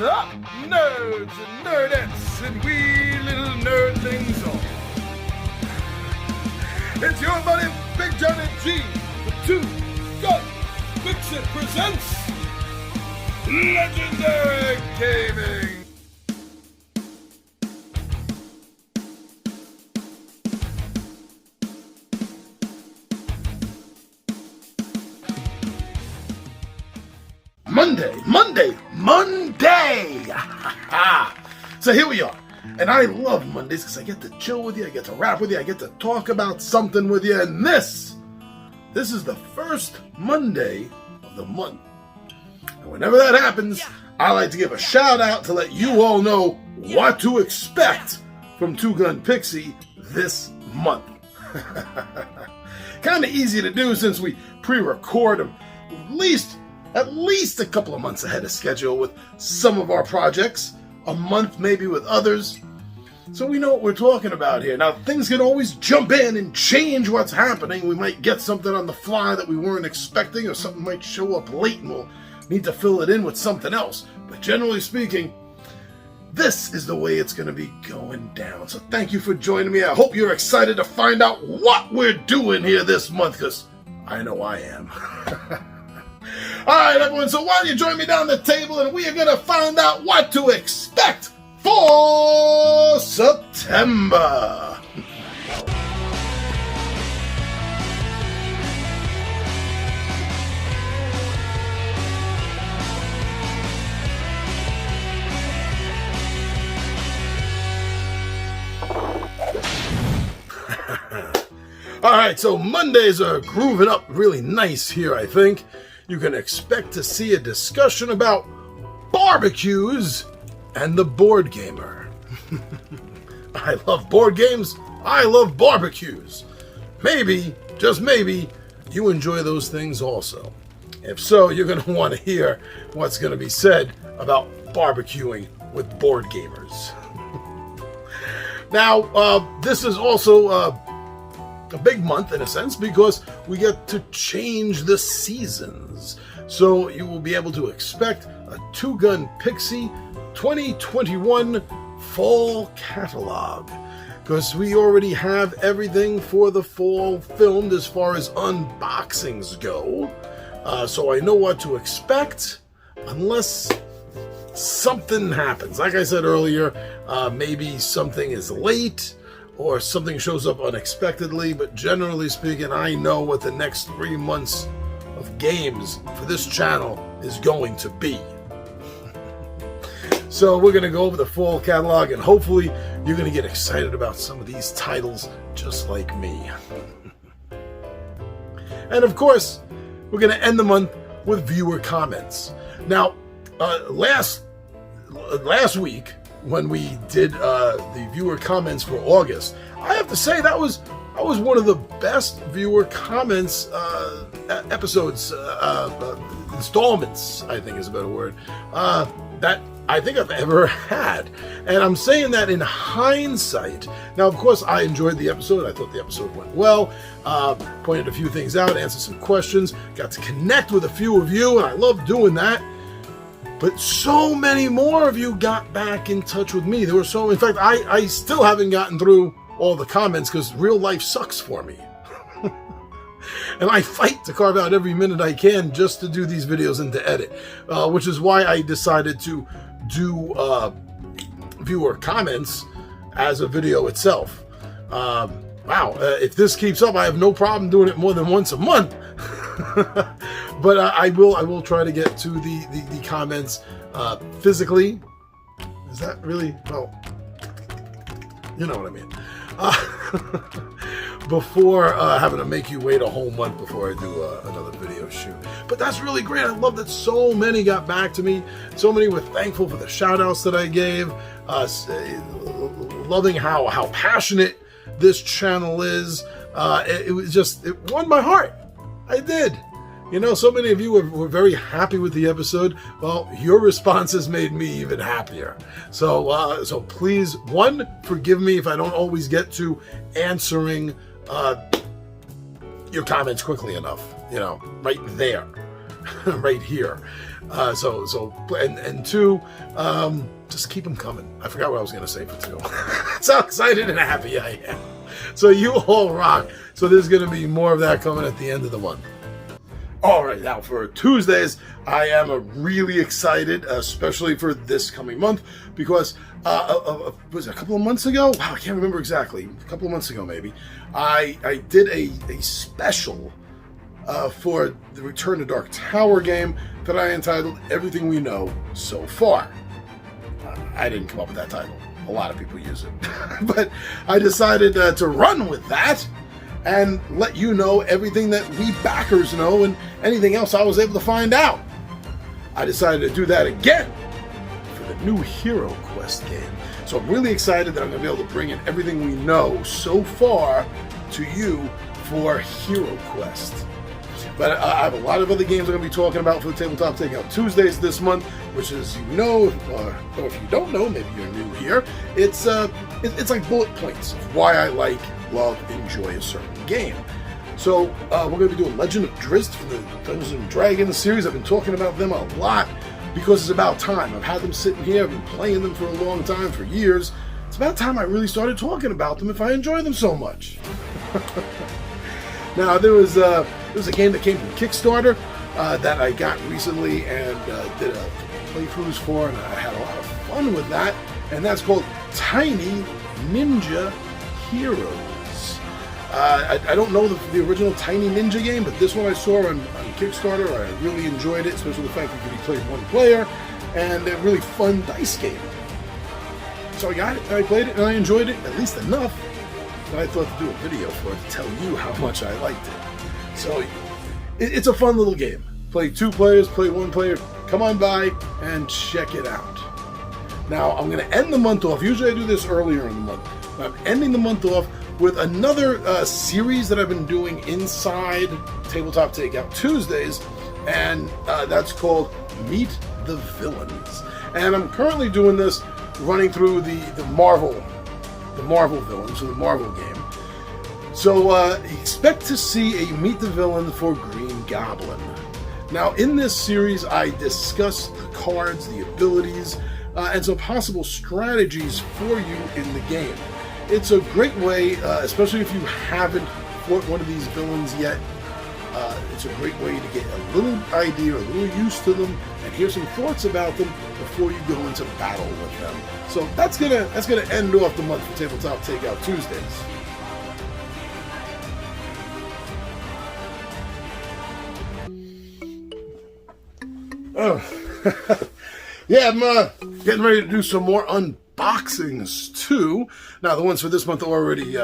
up, nerds and nerdettes and wee little nerdlings all? It's your buddy Big Johnny G, the Two Gun Pixie presents Legendary Gaming. Monday! So here we are. And I love Mondays because I get to chill with you, I get to rap with you, I get to talk about something with you. And this is the first Monday of the month. And whenever that happens, I like to give a shout out to let you all know what to expect from Two Gun Pixie this month. Kind of easy to do since we pre-record them at least a couple of months ahead of schedule with some of our projects, a month maybe with others. So we know what we're talking about here. Now, things can always jump in and change what's happening. We might get something on the fly that we weren't expecting, or something might show up late and we'll need to fill it in with something else. But generally speaking, this is the way it's going to be going down. So thank you for joining me. I hope you're excited to find out what we're doing here this month, because I know I am. All right, everyone, so why don't you join me down the table and we are going to find out what to expect for September. All right, so Mondays are grooving up really nice here, I think. You can expect to see a discussion about barbecues and the board gamer. I love board games. I love barbecues. Maybe, just maybe, you enjoy those things also. If so, you're going to want to hear what's going to be said about barbecuing with board gamers. Now, this is also a big month in a sense because we get to change the seasons. So you will be able to expect a Two Gun Pixie 2021 fall catalog, because we already have everything for the fall filmed as far as unboxings go. So I know what to expect unless something happens. Like I said earlier, maybe something is late or something shows up unexpectedly, but generally speaking, I know what the next 3 months of games for this channel is going to be. So we're going to go over the fall catalog, and hopefully you're going to get excited about some of these titles just like me. And of course, we're going to end the month with viewer comments. Now, last week, when we did the viewer comments for August, I have to say that was one of the best viewer comments episodes, installments, I think is a better word, that I think I've ever had. And I'm saying that in hindsight. Now, of course, I enjoyed the episode. I thought the episode went well. Pointed a few things out, answered some questions, got to connect with a few of you, and I love doing that. But so many more of you got back in touch with me. There were so, in fact, I still haven't gotten through all the comments because real life sucks for me. And I fight to carve out every minute I can just to do these videos and to edit, which is why I decided to do viewer comments as a video itself. Wow, if this keeps up, I have no problem doing it more than once a month. But I will try to get to the comments physically. Is that really? Well, you know what I mean. Before having to make you wait a whole month before I do another video shoot. But that's really great. I love that so many got back to me. So many were thankful for the shout outs that I gave. Loving how passionate this channel is. It won my heart. I did. You know, so many of you were very happy with the episode. Well, your responses made me even happier. So please, one, forgive me if I don't always get to answering your comments quickly enough. You know, right there. right here. And two, just keep them coming. I forgot what I was going to say for two. That's how excited and happy I am. So you all rock. So there's going to be more of that coming at the end of the month. All right, now for Tuesdays, I am really excited, especially for this coming month, because was it a couple of months ago? Wow, I can't remember exactly. A couple of months ago, maybe. I did a special for the Return to Dark Tower game that I entitled Everything We Know So Far. I didn't come up with that title. A lot of people use it. But I decided to run with that and let you know everything that we backers know and anything else I was able to find out. I decided to do that again for the new Hero Quest game. So I'm really excited that I'm going to be able to bring in everything we know so far to you for Hero Quest. But I have a lot of other games I'm going to be talking about for the Tabletop Takeout Tuesdays this month, which is, you know, or if you don't know, maybe you're new here, it's like bullet points of why I like, love, enjoy a certain game. So we're going to be doing Legend of Drizzt for the Dungeons & Dragons series. I've been talking about them a lot because it's about time. I've had them sitting here, I've been playing them for a long time, for years. It's about time I really started talking about them if I enjoy them so much. Now, there was a game that came from Kickstarter that I got recently and did a playthroughs for, and I had a lot of fun with that, and that's called Tiny Ninja Heroes. I don't know the original Tiny Ninja game, but this one I saw on Kickstarter. I really enjoyed it, especially the fact that it could be played one player, and a really fun dice game. So I got it, and I played it, and I enjoyed it, at least enough that I thought to do a video for it to tell you how much I liked it. So it's a fun little game. Play two players, play one player. Come on by and check it out. Now, I'm going to end the month off. Usually I do this earlier in the month. But I'm ending the month off with another series that I've been doing inside Tabletop Takeout Tuesdays, and that's called Meet the Villains. And I'm currently doing this running through the Marvel villains, so the Marvel game. So expect to see a Meet the Villain for Green Goblin. Now, in this series, I discuss the cards, the abilities, and some possible strategies for you in the game. It's a great way, especially if you haven't fought one of these villains yet. It's a great way to get a little idea, a little used to them, and hear some thoughts about them before you go into battle with them. So that's gonna end off the month for Tabletop Takeout Tuesdays. Oh, yeah, I'm getting ready to do some more unboxings too. Now, the ones for this month are already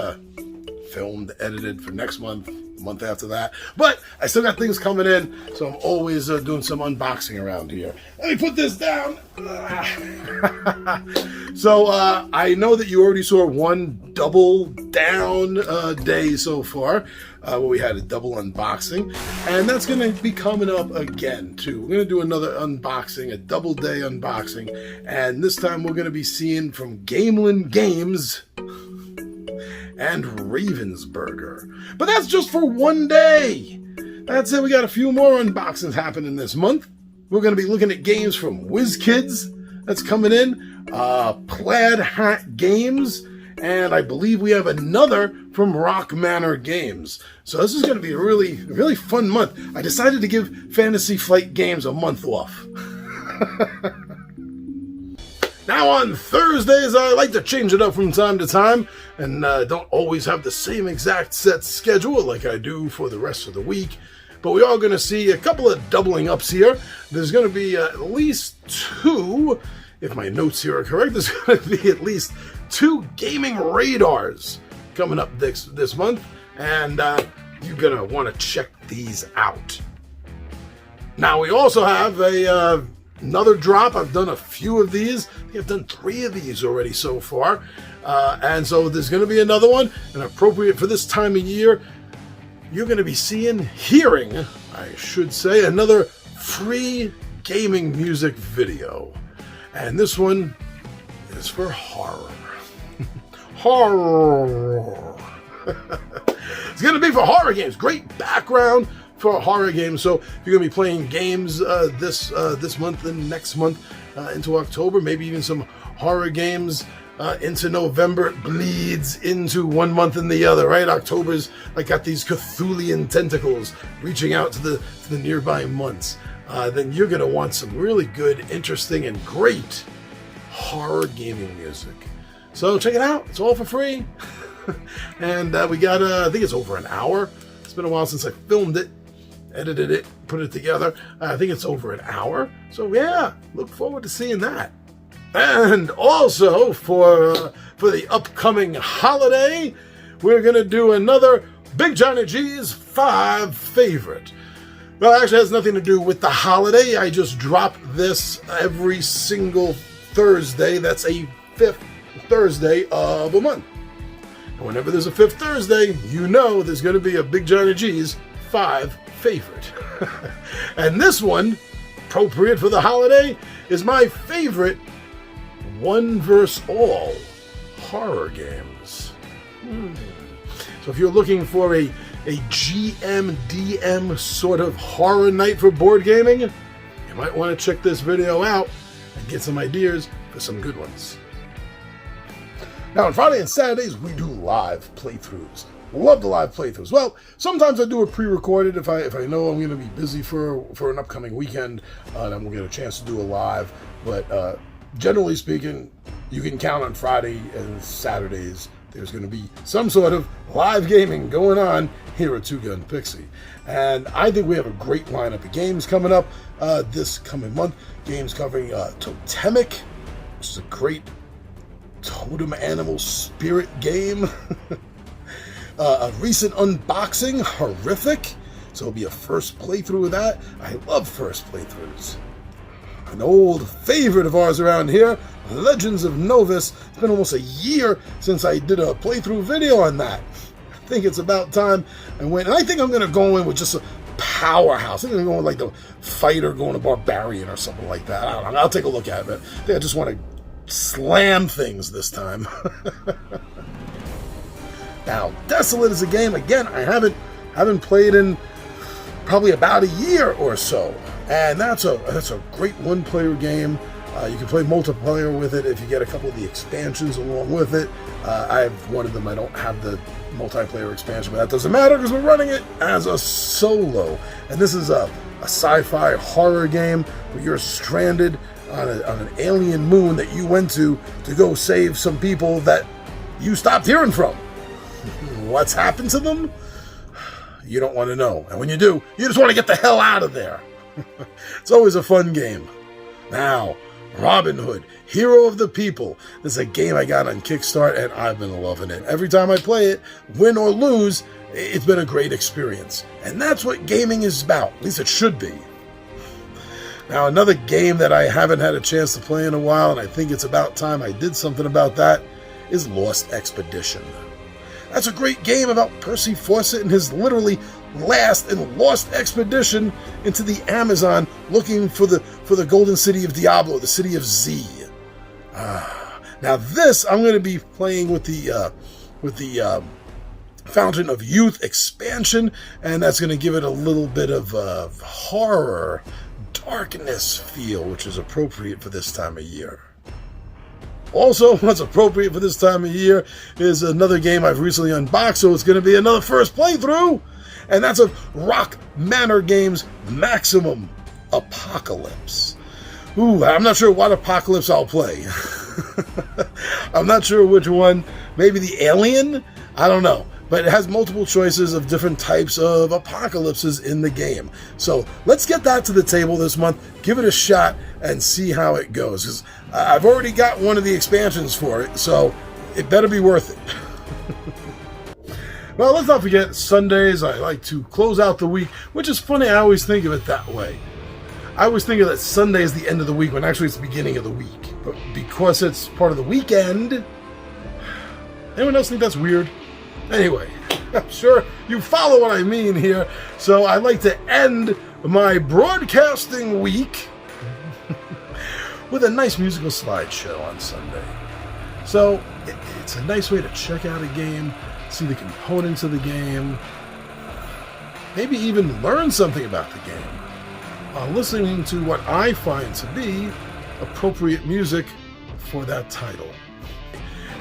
filmed, edited for next month, the month after that. But I still got things coming in, so I'm always doing some unboxing around here. Let me put this down. So I know that you already saw one double down day so far, where we had a double unboxing, and that's going to be coming up again too. We're going to do another unboxing, a double day unboxing, and this time we're going to be seeing from Gamelin Games and Ravensburger. But that's just for one day. That's it. We got a few more unboxings happening this month. We're going to be looking at games from WizKids that's coming in, Plaid Hat Games, and I believe we have another from Rock Manor Games. So this is going to be a really fun month. I decided to give Fantasy Flight Games a month off. Now on Thursdays, I like to change it up from time to time and don't always have the same exact set schedule like I do for the rest of the week. But we are going to see a couple of doubling ups here. There's going to be at least two, if my notes here are correct, there's going to be at least two gaming radars coming up this month. And you're going to want to check these out. Now we also have another drop. I've done a few of these. I think I've done 3 of these already so far. And so there's going to be another one, and appropriate for this time of year. You're going to be hearing, I should say, another free gaming music video. And this one is for horror. Horror. It's going to be for horror games. Great background for horror games. So if you're going to be playing games this month and next month into October, maybe even some horror games into November, it bleeds into one month and the other, right? October's like got these Cthulian tentacles reaching out to the nearby months. Then you're going to want some really good, interesting, and great horror gaming music. So check it out. It's all for free. And we got, I think it's over an hour. It's been a while since I filmed it, edited it, put it together. I think it's over an hour. So yeah, look forward to seeing that. And also for the upcoming holiday, we're going to do another Big Johnny G's 5 favorite. Well, actually, it has nothing to do with the holiday. I just drop this every single Thursday. That's a 5th Thursday of a month. And whenever there's a 5th Thursday, you know there's going to be a Big Johnny G's 5 favorite. And this one, appropriate for the holiday, is my favorite one versus all horror games. So if you're looking for a GM/DM sort of horror night for board gaming, you might want to check this video out and get some ideas for some good ones. Now on Friday and Saturdays we do live playthroughs. Love the live playthroughs. Well, sometimes I do it pre-recorded if I know I'm going to be busy for an upcoming weekend, then we'll get a chance to do a live. But generally speaking, you can count on Friday and Saturdays. There's going to be some sort of live gaming going on here at Two Gun Pixie. And I think we have a great lineup of games coming up this coming month. Games covering Totemic, which is a great totem animal spirit game. A recent unboxing, Horrific. So it'll be a first playthrough of that. I love first playthroughs. An old favorite of ours around here, Legends of Novus. It's been almost a year since I did a playthrough video on that. I think it's about time I went, and I think I'm going to go in with just a powerhouse. I think I'm going with like the fighter going to barbarian or something like that. I don't know. I'll take a look at it. I think I just want to slam things this time. Now, Desolate is a game, again, I haven't played in probably about a year or so. And that's a great one-player game. You can play multiplayer with it if you get a couple of the expansions along with it. I have one of them. I don't have the multiplayer expansion, but that doesn't matter because we're running it as a solo. And this is a sci-fi horror game where you're stranded on an alien moon that you went to go save some people that you stopped hearing from. What's happened to them? You don't want to know. And when you do, you just want to get the hell out of there. It's always a fun game. Now, Robin Hood, Hero of the People. This is a game I got on Kickstart, and I've been loving it. Every time I play it, win or lose, it's been a great experience. And that's what gaming is about. At least it should be. Now, another game that I haven't had a chance to play in a while, and I think it's about time I did something about that, is Lost Expedition. That's a great game about Percy Fawcett and his literally last and lost expedition into the Amazon looking for the golden city of Diablo, the city of Z. Now this I'm going to be playing with the Fountain of Youth expansion, and that's going to give it a little bit of horror, darkness feel, which is appropriate for this time of year. Also, what's appropriate for this time of year is another game I've recently unboxed, so it's going to be another first playthrough, and that's of Rock Manor Games Maximum Apocalypse. Ooh, I'm not sure what apocalypse I'll play. I'm not sure which one. Maybe the Alien? I don't know. But it has multiple choices of different types of apocalypses in the game. So let's get that to the table this month, give it a shot, and see how it goes. Because I've already got one of the expansions for it, so it better be worth it. Well, let's not forget Sundays. I like to close out the week, which is funny. I always think of it that way. I always think of that Sunday is the end of the week, when actually it's the beginning of the week. But because it's part of the weekend, anyone else think that's weird? Anyway, I'm sure you follow what I mean here. So I'd like to end my broadcasting week with a nice musical slideshow on Sunday. So it's a nice way to check out a game, see the components of the game, maybe even learn something about the game while listening to what I find to be appropriate music for that title.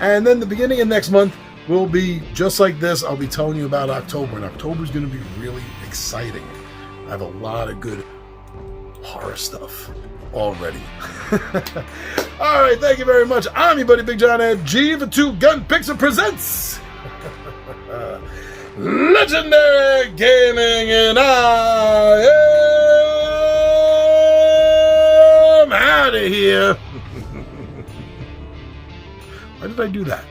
And then the beginning of next month will be just like this. I'll be telling you about October, and October is going to be really exciting. I have a lot of good horror stuff already. All right, thank you very much. I'm your buddy Big John at G for Two Gun Pixie presents Legendary Gaming, and I am out of here. Why did I do that?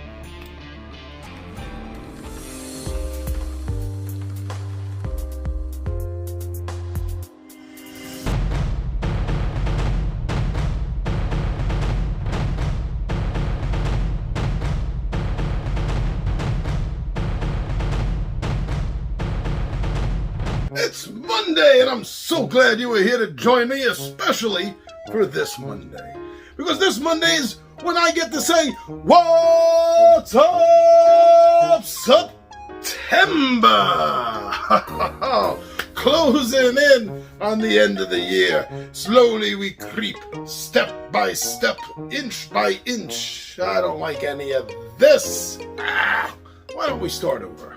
It's Monday, and I'm so glad you were here to join me, especially for this Monday. Because this Monday is when I get to say, what's up, September? Closing in on the end of the year. Slowly we creep, step by step, inch by inch. I don't like any of this. Why don't we start over?